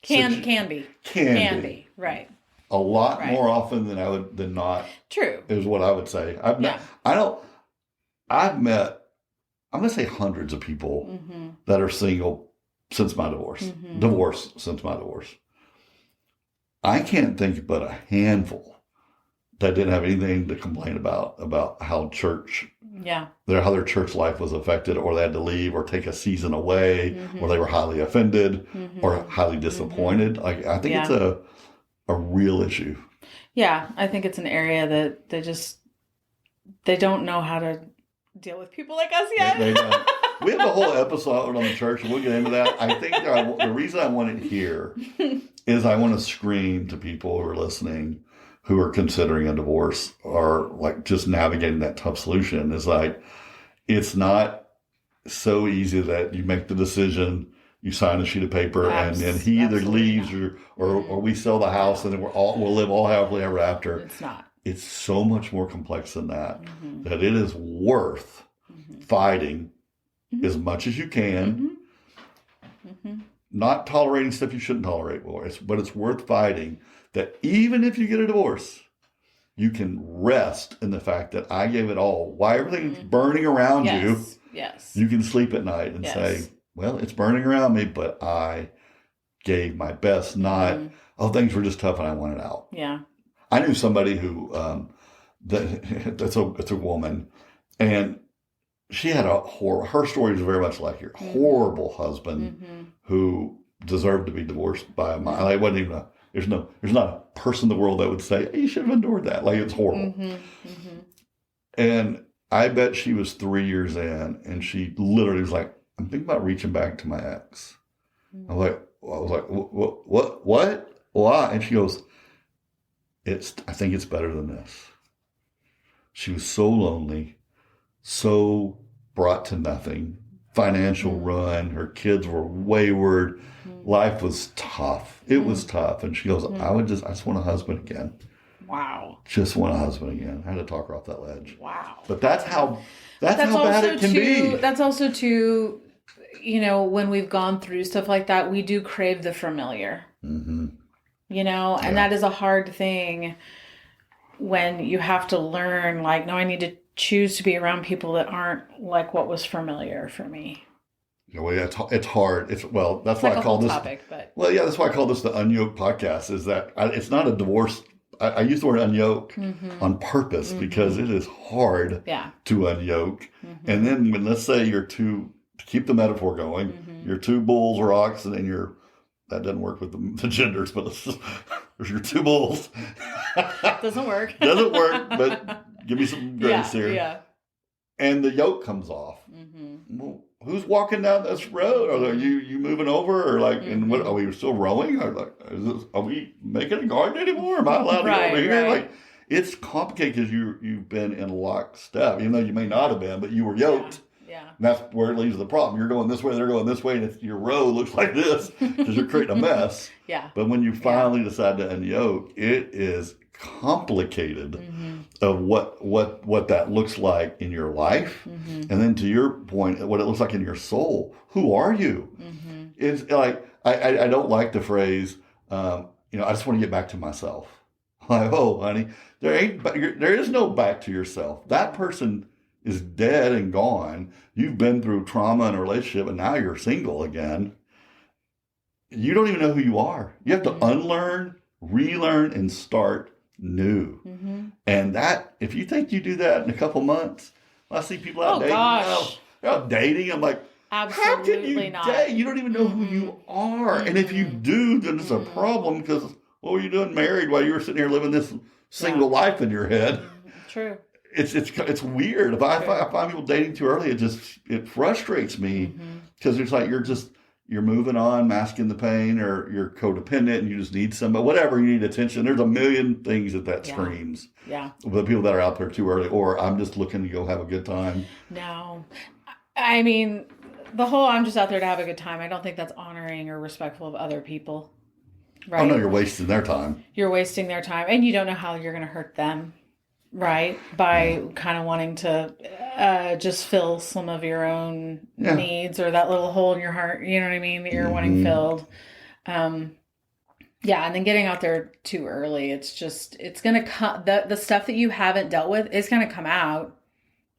Speaker 2: Can be. Right.
Speaker 1: A lot more often than not.
Speaker 2: True.
Speaker 1: Is what I would say. I've met, I'm going to say hundreds of people that are single since my divorce. Divorced since my divorce. I can't think but a handful that didn't have anything to complain about how church, how their church life was affected, or they had to leave or take a season away, or they were highly offended or highly disappointed. Like, I think it's a real issue.
Speaker 2: Yeah, I think it's an area that they don't know how to deal with people like us yet.
Speaker 1: They don't. We have a whole episode on the church, and we'll get into that. I think the reason I want it here is I want to scream to people who are listening, who are considering a divorce or like just navigating that tough solution. Is like, it's not so easy that you make the decision, you sign a sheet of paper, and then he either leaves or we sell the house and then we'll live all happily ever after.
Speaker 2: It's not.
Speaker 1: It's so much more complex than that, that it is worth fighting as much as you can, not tolerating stuff you shouldn't tolerate, but it's worth fighting that even if you get a divorce, you can rest in the fact that I gave it all. While everything's burning around you, you can sleep at night and say, well, it's burning around me, but I gave my best, not, things were just tough and I wanted out.
Speaker 2: Yeah.
Speaker 1: I knew somebody who, it's a woman, and she had her story is very much like your horrible husband who deserved to be divorced by a man. Like, it wasn't even there's not a person in the world that would say, hey, you should have endured that. Like, it's horrible. And I bet she was 3 years in, and she literally was like, I'm thinking about reaching back to my ex. I was like, what? Why? And she goes, I think it's better than this. She was so lonely, so brought to nothing, financial ruin. Her kids were wayward. Life was tough. It was tough. And she goes, I just want a husband again.
Speaker 2: Wow.
Speaker 1: Just want a husband again. I had to talk her off that ledge.
Speaker 2: Wow.
Speaker 1: But that's how bad it can be.
Speaker 2: That's also too, when we've gone through stuff like that, we do crave the familiar. And that is a hard thing when you have to learn, like, no, I need to choose to be around people that aren't like what was familiar for me.
Speaker 1: It's hard. That's why
Speaker 2: like
Speaker 1: I call this.
Speaker 2: Topic, but
Speaker 1: that's why I call this the UnYoked podcast. Is that it's not a divorce. I use the word unyoke on purpose because it is hard to unyoke. And then when, let's say to keep the metaphor going, you're two bulls or oxen, and that doesn't work with the genders, but there's your two bulls.
Speaker 2: Doesn't work.
Speaker 1: Doesn't work, but give me some grace here. Yeah. And the yoke comes off. Well, who's walking down this road? Are you moving over, or like? And what are we still rowing? Or like, are we making a garden anymore? Am I allowed to go over here? Like, it's complicated because you've been in lockstep, even though you may not have been, but you were yoked.
Speaker 2: Yeah.
Speaker 1: And that's where it leads to the problem. You're going this way, they're going this way, and your row looks like this because you're creating a mess. But when you finally decide to unyoke, it is complicated of what that looks like in your life. And then to your point, what it looks like in your soul. Who are you? It's like, I don't like the phrase, I just want to get back to myself. Like, oh, honey, there is no back to yourself. That person is dead and gone. You've been through trauma in a relationship, and now you're single again. You don't even know who you are. You have to unlearn, relearn, and start new. And that, if you think you do that in a couple months, I see people out dating. They're out dating. I'm like,
Speaker 2: absolutely
Speaker 1: how can you date? You don't even know who you are. And if you do, then it's a problem, because what were you doing married while you were sitting here living this single life in your head?
Speaker 2: True.
Speaker 1: It's weird. If I find people dating too early, it frustrates me, because it's like you're moving on, masking the pain, or you're codependent and you just need somebody, whatever, you need attention. There's a million things that screams. The people that are out there too early, or I'm just looking to go have a good time.
Speaker 2: No. I mean, the whole I'm just out there to have a good time, I don't think that's honoring or respectful of other people. Right?
Speaker 1: Oh, no, you're wasting their time.
Speaker 2: You're wasting their time, and you don't know how you're going to hurt them. Right, by kind of wanting to just fill some of your own needs, or that little hole in your heart, you know what I mean, that you're wanting filled. And then getting out there too early, it's going to come, the stuff that you haven't dealt with is going to come out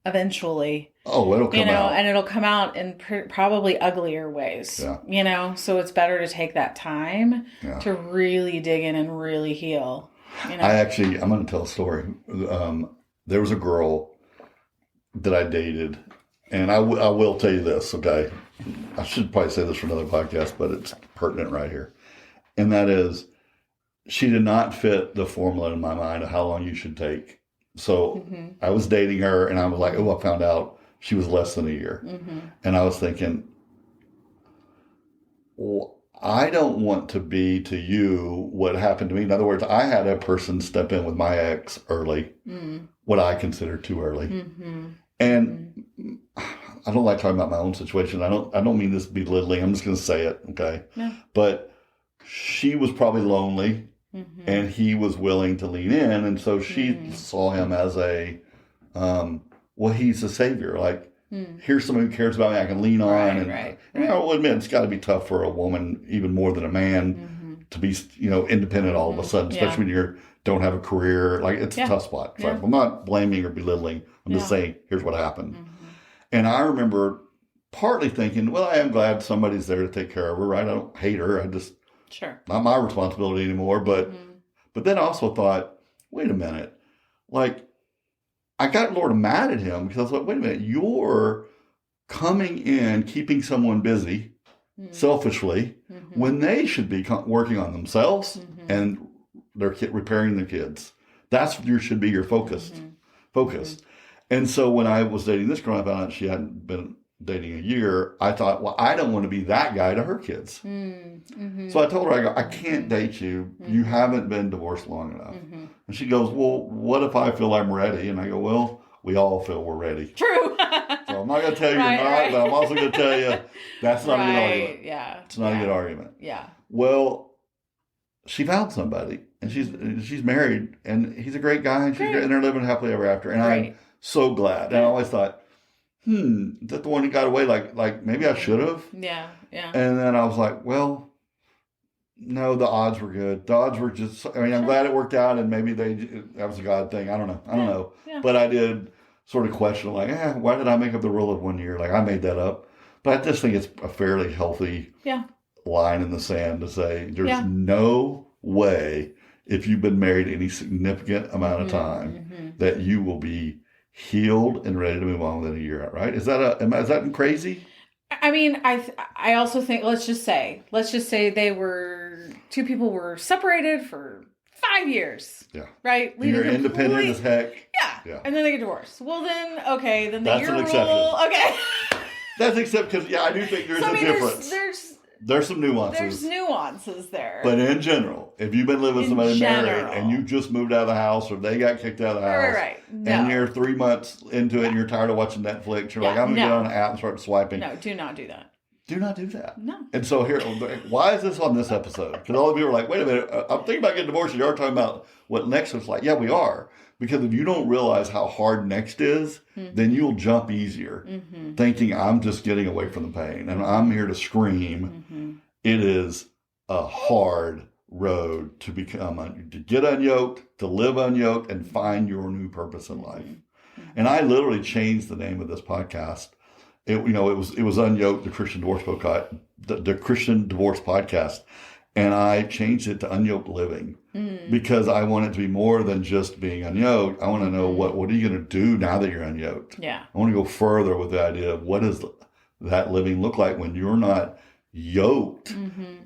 Speaker 2: eventually.
Speaker 1: Oh, it'll come out.
Speaker 2: And it'll come out in probably uglier ways, so it's better to take that time to really dig in and really heal. I'm
Speaker 1: going to tell a story. There was a girl that I dated, and I will tell you this, okay? I should probably say this for another podcast, but it's pertinent right here. And that is, she did not fit the formula in my mind of how long you should take. So I was dating her, and I was like, I found out she was less than a year. And I was thinking, well, I don't want to be to you what happened to me. In other words, I had a person step in with my ex early, what I consider too early. And I don't like talking about my own situation. I don't mean this belittling. I'm just going to say it, okay? Yeah. But she was probably lonely, and he was willing to lean in. And so she saw him as he's a savior. Like, here's somebody who cares about me I can lean on.
Speaker 2: Right.
Speaker 1: And I'll admit, it's got to be tough for a woman, even more than a man, to be, independent all of a sudden, especially when you don't have a career. Like, it's a tough spot. Like, I'm not blaming or belittling. I'm just saying, here's what happened. And I remember partly thinking, well, I am glad somebody's there to take care of her, right? I don't hate her. I just, not my responsibility anymore. But then I also thought, wait a minute. Like, I got Lord mad at him because I was like, wait a minute, you're coming in, keeping someone busy selfishly when they should be working on themselves and repairing their kids. That's should be your focus. And so when I was dating this girl, I found out she hadn't been dating a year. I thought, well, I don't want to be that guy to her kids. So I told her, I can't date you. You haven't been divorced long enough. And she goes, well, what if I feel I'm ready? And I go, well, we all feel we're ready.
Speaker 2: True.
Speaker 1: So I'm not going to tell you you're not, but I'm also going to tell you that's not a good argument.
Speaker 2: Yeah.
Speaker 1: It's not a good argument.
Speaker 2: Yeah.
Speaker 1: Well, she found somebody, and she's married, and he's a great guy, and and they're living happily ever after. And I'm so glad. And I always thought, is that the one who got away? Like maybe I should have.
Speaker 2: Yeah.
Speaker 1: And then I was like, well, no, the odds were good. The odds were just, I'm glad it worked out, and maybe that was a God thing. I don't know.
Speaker 2: Yeah.
Speaker 1: But I did sort of question, like, why did I make up the rule of 1 year? Like, I made that up. But I just think it's a fairly healthy line in the sand to say there's no way, if you've been married any significant amount of time, that you will be healed and ready to move on within a year, right? Is that crazy?
Speaker 2: I mean, I also think, let's just say two people were separated for 5 years. Yeah. Right?
Speaker 1: And you're independent as heck.
Speaker 2: Yeah. And then they get divorced. Well, then, okay, then
Speaker 1: that's
Speaker 2: your
Speaker 1: an exception.
Speaker 2: Rule. Okay.
Speaker 1: That's except because, I do think there's a difference. There's some nuances.
Speaker 2: There's nuances there.
Speaker 1: But in general, if you've been living with somebody married and you just moved out of the house or they got kicked out of the house and you're 3 months into it and you're tired of watching Netflix, you're like, I'm going to get on an app and start swiping.
Speaker 2: No, do not do that.
Speaker 1: Do not do that.
Speaker 2: No.
Speaker 1: And so here, why is this on this episode? Because all of you are like, wait a minute, I'm thinking about getting divorced. You are talking about what next is like. Yeah, we are. Because if you don't realize how hard next is, then you'll jump easier, thinking I'm just getting away from the pain and I'm here to scream. It is a hard road to get unyoked, to live unyoked, and find your new purpose in life. And I literally changed the name of this podcast. It was UnYoked, the Christian Divorce podcast. And I changed it to UnYoked Living because I want it to be more than just being unyoked. I want to know what are you going to do now that you're unyoked? Yeah. I want to go further with the idea of what does that living look like when you're not yoked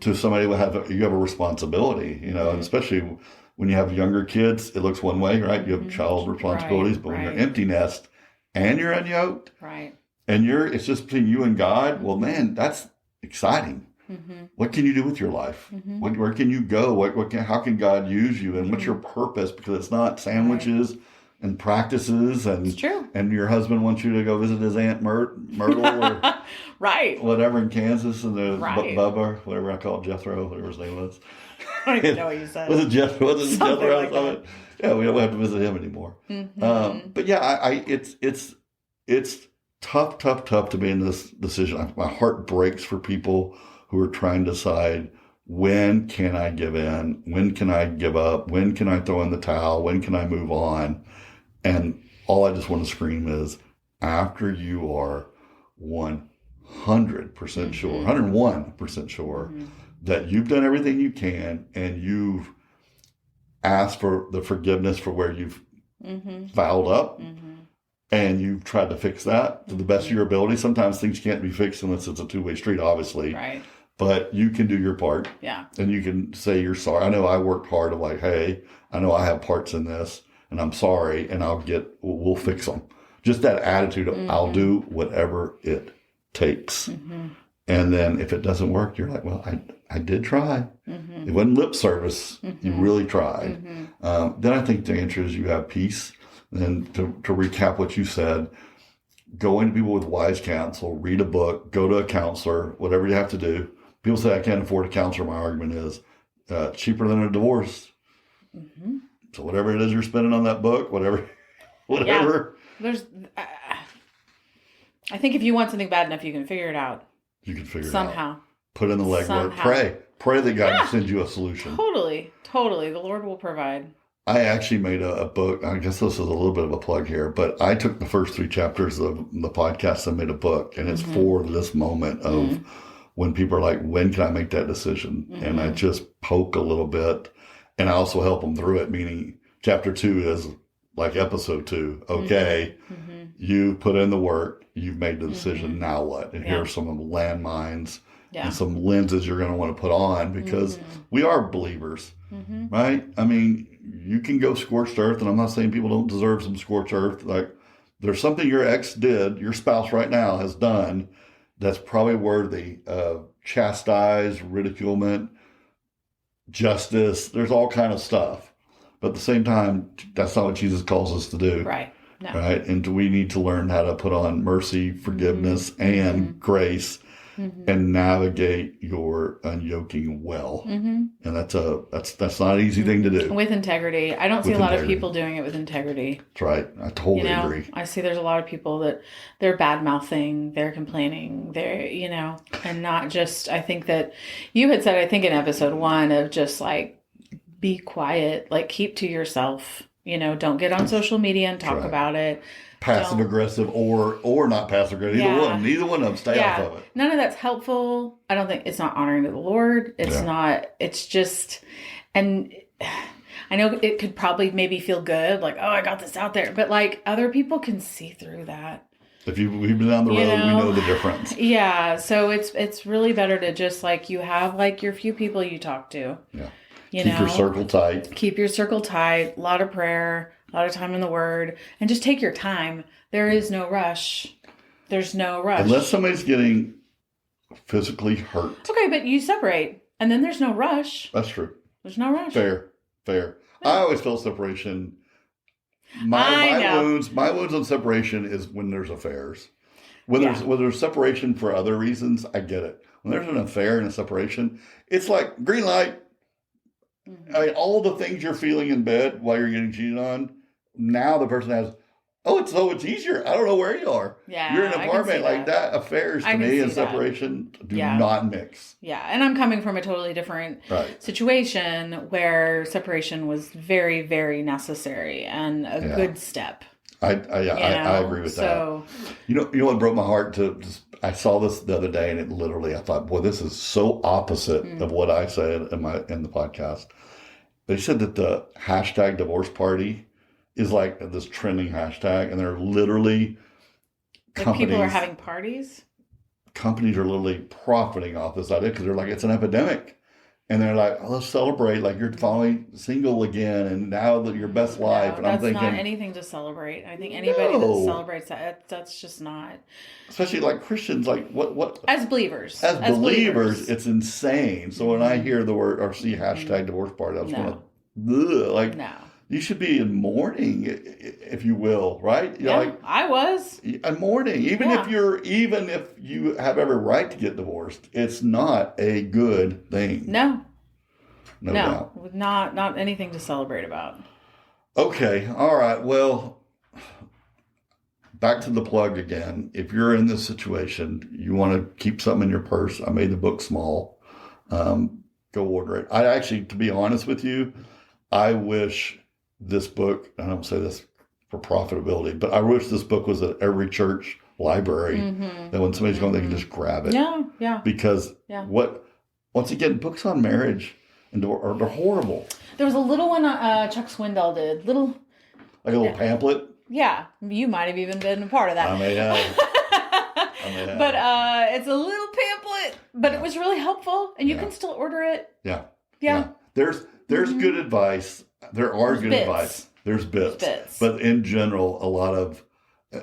Speaker 1: to somebody you have a responsibility, and especially when you have younger kids, it looks one way, right? You have child responsibilities, but when you're empty nest and you're unyoked, and it's just between you and God, well, man, that's exciting. What can you do with your life? Where can you go? How can God use you? And what's your purpose? Because it's not sandwiches and practices. And it's true. And your husband wants you to go visit his Aunt Myrtle or whatever in Kansas. And the Bubba, whatever I call it, Jethro, whatever his name was.
Speaker 2: I don't even know what you said.
Speaker 1: Was it Jethro?
Speaker 2: Like that.
Speaker 1: Yeah, we don't have to visit him anymore. But yeah, it's tough to be in this decision. My heart breaks for people who are trying to decide, when can I give in? When can I give up? When can I throw in the towel? When can I move on? And all I just want to scream is, after you are 100% sure, 101% sure that you've done everything you can and you've asked for the forgiveness for where you've fouled up, and you've tried to fix that to the best of your ability. Sometimes things can't be fixed unless it's a two-way street, obviously.
Speaker 2: Right.
Speaker 1: But you can do your part. Yeah. And you can say you're sorry. I know I worked hard of like, hey, I know I have parts in this and I'm sorry, and we'll fix them. Just that attitude of I'll do whatever it takes. And then if it doesn't work, you're like, well, I did try. It wasn't lip service. You really tried. Then I think the answer is you have peace. And to recap what you said, go into people with wise counsel, read a book, go to a counselor, whatever you have to do. People say, I can't afford a counselor. My argument is cheaper than a divorce. So whatever it is you're spending on that book, whatever.
Speaker 2: Yeah. There's, I think if you want something bad enough, you can figure it out.
Speaker 1: You can figure it out.
Speaker 2: Somehow.
Speaker 1: Put in the legwork.
Speaker 2: Somehow.
Speaker 1: Pray that God sends you a solution.
Speaker 2: Totally. The Lord will provide.
Speaker 1: I actually made a book. I guess this is a little bit of a plug here, but I took the first 3 chapters of the podcast and made a book, and it's for this moment of when people are like, when can I make that decision? And I just poke a little bit, and I also help them through it, meaning chapter 2 is like episode 2. Okay, you put in the work, you've made the decision, now what? And here are some of the landmines and some lenses you're going to want to put on, because we are believers, right? I mean, you can go scorched earth, and I'm not saying people don't deserve some scorched earth. Like, there's something your ex did, your spouse right now has done, that's probably worthy of chastise, ridiculement, justice. There's all kind of stuff. But at the same time, that's not what Jesus calls us to do.
Speaker 2: Right. No.
Speaker 1: Right. And we need to learn how to put on mercy, forgiveness, and grace, and navigate your unyoking well. And that's not an easy thing to do.
Speaker 2: With integrity. I don't see a lot of people doing it with integrity.
Speaker 1: That's right. I totally agree.
Speaker 2: I see there's a lot of people that they're bad mouthing, they're complaining, they're, and not just, I think that you had said, I think in episode 1 of just like, be quiet, like keep to yourself, don't get on social media and talk about it.
Speaker 1: Passive aggressive or not passive aggressive. Neither one of them. Stay off of it.
Speaker 2: None of that's helpful. I don't think it's not honoring to the Lord. It's not, it's just, and I know it could probably maybe feel good. Like, oh, I got this out there. But like other people can see through that.
Speaker 1: If we've been down the road, we know the difference.
Speaker 2: Yeah. So it's really better to just like, you have like your few people you talk to.
Speaker 1: Yeah. Keep your circle tight.
Speaker 2: Keep your circle tight. A lot of prayer, a lot of time in the Word, and just take your time. There is no rush. There's no rush.
Speaker 1: Unless somebody's getting physically hurt.
Speaker 2: Okay, but you separate, and then there's no rush.
Speaker 1: That's true.
Speaker 2: There's no rush.
Speaker 1: Fair. Yeah. I always feel separation. My wounds on separation is when there's affairs. When there's separation for other reasons, I get it. When there's an affair and a separation, it's like green light. I mean, all the things you're feeling in bed while you're getting cheated on, now the person has, it's easier. I don't know where you are.
Speaker 2: Yeah,
Speaker 1: you're in an apartment like that. Affairs to me and separation do not mix.
Speaker 2: Yeah, and I'm coming from a totally different situation where separation was very, very necessary and a good step.
Speaker 1: I agree with that. You know what broke my heart? I saw this the other day, and it literally, I thought, boy, this is so opposite of what I said in the podcast. They said that the hashtag divorce party is like this trending hashtag, and they're literally
Speaker 2: people are having parties.
Speaker 1: Companies are literally profiting off this idea because they're like, it's an epidemic. And they're like, let's celebrate, like you're finally single again, and now that your best life. And I'm thinking,
Speaker 2: that's not anything to celebrate. I think anybody that celebrates that's just not.
Speaker 1: Especially like Christians, like what?
Speaker 2: As believers,
Speaker 1: it's insane. So when I hear the word or see hashtag divorce party, I was no. You should be in mourning, if you will, right?
Speaker 2: I was
Speaker 1: in mourning, even if you have every right to get divorced, it's not a good thing.
Speaker 2: No
Speaker 1: doubt.
Speaker 2: Not anything to celebrate about.
Speaker 1: Okay, all right. Well, back to the plug again. If you're in this situation, you want to keep something in your purse. I made the book small. Go order it. I actually, to be honest with you, I wish this book, I don't say this for profitability, but I wish this book was at every church library, that when somebody's going, they can just grab it.
Speaker 2: Yeah.
Speaker 1: Because once again, books on marriage they're horrible. There was
Speaker 2: a little one Chuck Swindoll did.
Speaker 1: Like a little pamphlet?
Speaker 2: Yeah. You might have even been a part of that.
Speaker 1: I may have.
Speaker 2: But it's a little pamphlet, but it was really helpful, and you can still order it.
Speaker 1: Yeah. There's good advice. There's good advice. There's bits. But in general, a lot of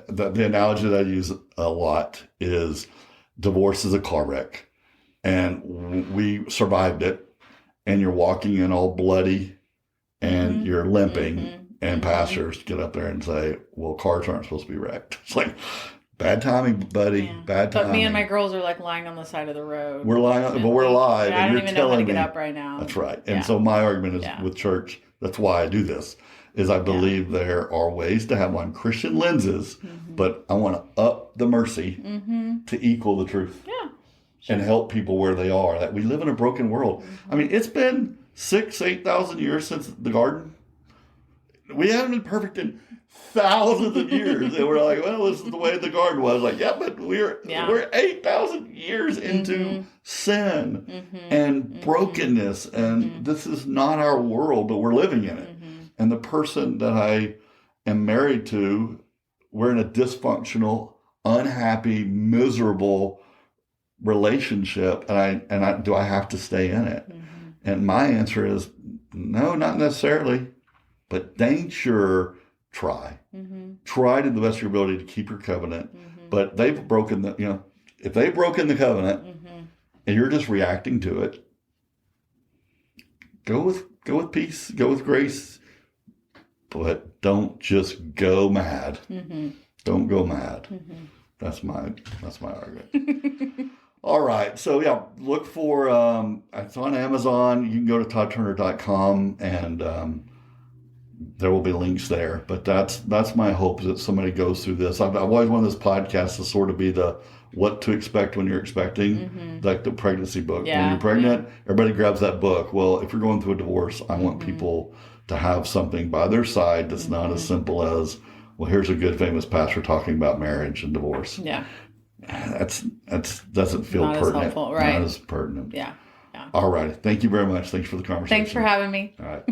Speaker 1: the analogy that I use a lot is divorce is a car wreck. And we survived it. And you're walking in all bloody and you're limping. And pastors get up there and say, well, cars aren't supposed to be wrecked. It's like, bad timing, buddy. Yeah. Bad timing.
Speaker 2: But me and my girls are like lying on the side of the road.
Speaker 1: We're lying, but we're alive.
Speaker 2: I don't even know how to get up right now.
Speaker 1: That's right. And so my argument is with church, that's why I do this. is I believe there are ways to have on Christian lenses, but I want to up the mercy to equal the truth.
Speaker 2: Yeah.
Speaker 1: And help people where they are. That we live in a broken world. I mean, it's been 8,000 years since the garden. We haven't been perfect in thousands of years. And we're like, well, this is the way the garden was. Like, yeah, but we're 8,000 years into sin and brokenness. And this is not our world, but we're living in it. And the person that I am married to, we're in a dysfunctional, unhappy, miserable relationship, and do I have to stay in it? And my answer is no, not necessarily, but dang sure try. Try to the best of your ability to keep your covenant. But they've broken if they've broken the covenant and you're just reacting to it, go with peace, go with grace, but don't just go mad. Don't go mad. That's my argument. All right. So, yeah, look for, it's on Amazon. You can go to toddturner.com and there will be links there. But that's my hope, is that somebody goes through this. I've always wanted this podcast to sort of be the what to expect when you're expecting, like the pregnancy book.
Speaker 2: Yeah.
Speaker 1: When you're pregnant, everybody grabs that book. Well, if you're going through a divorce, I want people to have something by their side that's not as simple as, well, here's a good famous pastor talking about marriage and divorce.
Speaker 2: Yeah.
Speaker 1: That's doesn't feel
Speaker 2: not
Speaker 1: pertinent.
Speaker 2: As helpful, right?
Speaker 1: Not as pertinent.
Speaker 2: Yeah.
Speaker 1: All right. Thank you very much. Thanks for the conversation.
Speaker 2: Thanks for having me.
Speaker 1: All right.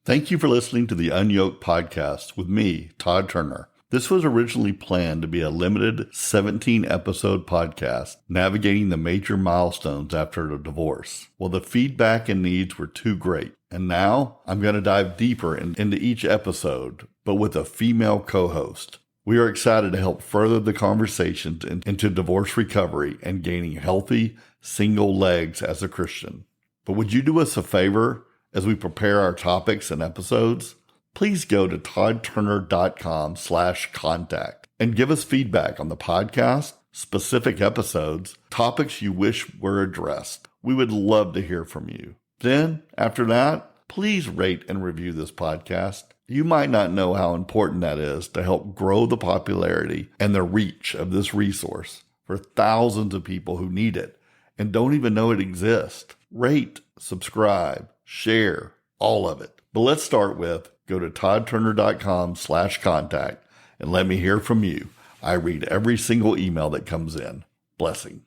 Speaker 1: Thank you for listening to the UnYoked podcast with me, Todd Turner. This was originally planned to be a limited 17-episode podcast navigating the major milestones after a divorce. Well, the feedback and needs were too great. And now I'm going to dive deeper into each episode, but with a female co-host. We are excited to help further the conversations into divorce recovery and gaining healthy, single legs as a Christian. But would you do us a favor as we prepare our topics and episodes? Please go to toddturner.com/contact and give us feedback on the podcast, specific episodes, topics you wish were addressed. We would love to hear from you. Then, after that, please rate and review this podcast. You might not know how important that is to help grow the popularity and the reach of this resource for thousands of people who need it and don't even know it exists. Rate, subscribe, share, all of it. But let's start with, go to toddturner.com/contact and let me hear from you. I read every single email that comes in. Blessing.